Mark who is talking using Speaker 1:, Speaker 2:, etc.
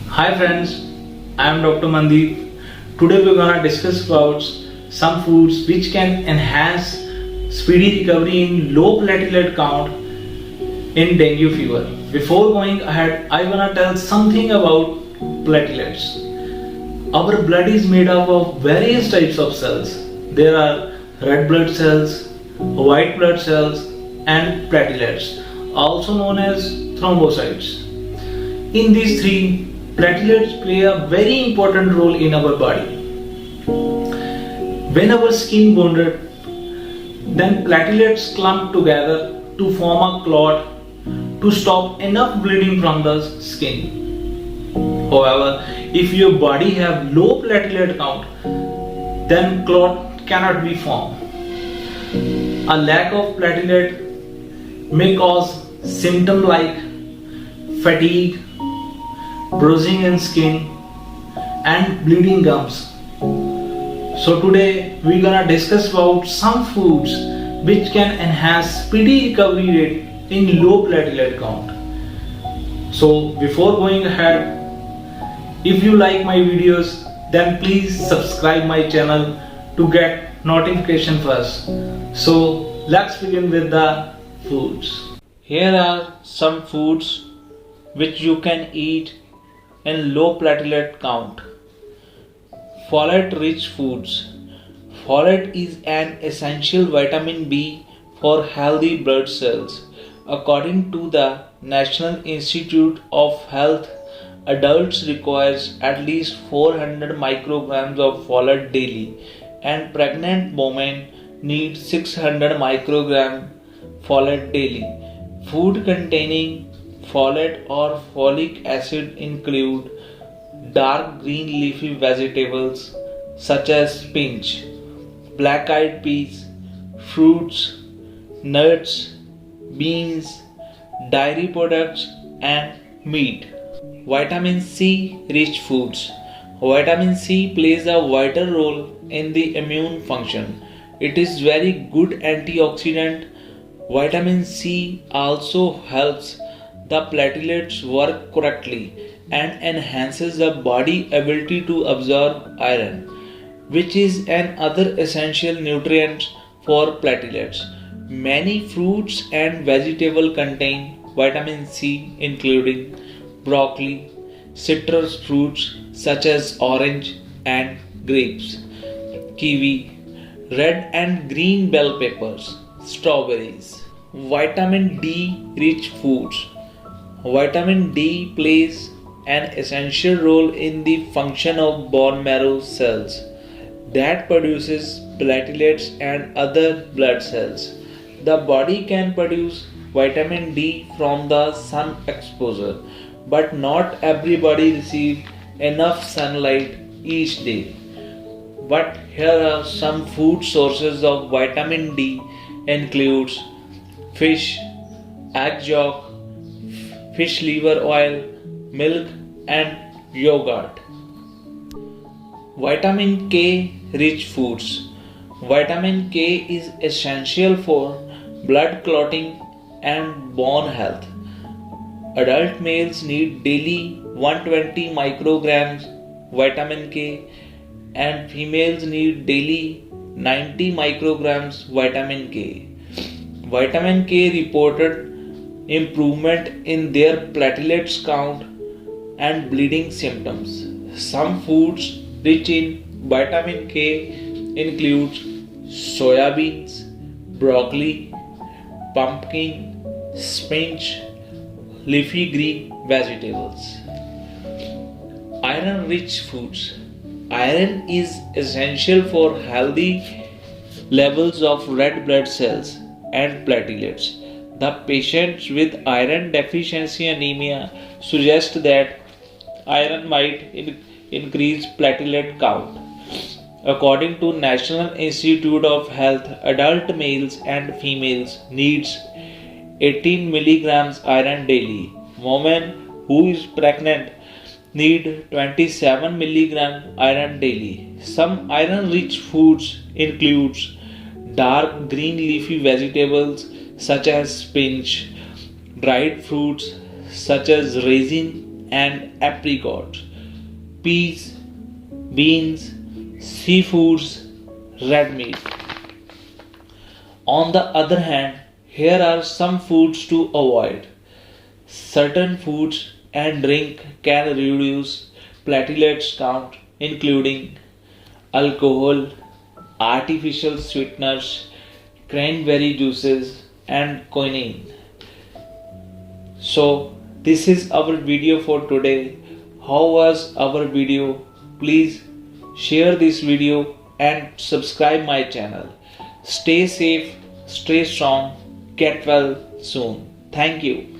Speaker 1: Hi friends, I am Dr. Mandeep. Today we're gonna discuss about some foods which can enhance speedy recovery in low platelet count in dengue fever. Before going ahead, I wanna tell something about platelets. Our blood is made up of various types of cells. There are red blood cells, white blood cells, and platelets, also known as thrombocytes. In these three, platelets play a very important role in our body. When our skin wounded, then platelets clump together to form a clot to stop enough bleeding from the skin. However, if your body have low platelet count, then clot cannot be formed. A lack of platelet may cause symptoms like fatigue, bruising in skin, and bleeding gums. So today we're gonna discuss about some foods which can enhance speedy recovery rate in low platelet count. So before going ahead, if you like my videos, then please subscribe my channel to get notification first. So let's begin with the foods. Here are some foods which you can eat in low platelet count. Folate rich foods. Folate is an essential vitamin B for healthy blood cells. According to the National Institute of Health, adults requires at least 400 micrograms of folate daily, and pregnant women need 600 microgram folate daily. Food containing folate or folic acid include dark green leafy vegetables such as spinach, black-eyed peas, fruits, nuts, beans, dairy products, and meat. Vitamin C rich foods. Vitamin C plays a vital role in the immune function. It is very good antioxidant. Vitamin C also helps the platelets work correctly and enhances the body ability to absorb iron, which is another essential nutrient for platelets. Many fruits and vegetables contain vitamin C, including broccoli, citrus fruits such as orange and grapes, kiwi, red and green bell peppers, strawberries. Vitamin D rich foods. Vitamin D plays an essential role in the function of bone marrow cells that produces platelets and other blood cells. The body can produce vitamin D from the sun exposure, but not everybody receives enough sunlight each day. But here are some food sources of vitamin D includes fish, egg yolk, fish liver oil, milk, and yogurt. Vitamin K rich foods. Vitamin K is essential for blood clotting and bone health. Adult males need daily 120 micrograms vitamin K and females need daily 90 micrograms vitamin K. Vitamin K reported improvement in their platelets count and bleeding symptoms. Some foods rich in vitamin K include soya beans, broccoli, pumpkin, spinach, leafy green vegetables. Iron rich foods. Iron is essential for healthy levels of red blood cells and platelets. The patients with iron deficiency anemia suggest that iron might
Speaker 2: increase platelet count. According to National Institute of Health, adult males and females needs 18 milligrams iron daily. Women who is pregnant need 27 milligram iron daily. Some iron rich foods includes dark green leafy vegetables such as spinach, dried fruits such as raisin and apricots, peas, beans, seafoods, red meat. On the other hand, here are some foods to avoid. Certain foods and drink can reduce platelets count, including alcohol, artificial sweeteners, cranberry juices, and quinine. So, this is our video for today. How was our video? Please share this video and subscribe my channel. Stay safe, stay strong, get well soon. Thank you.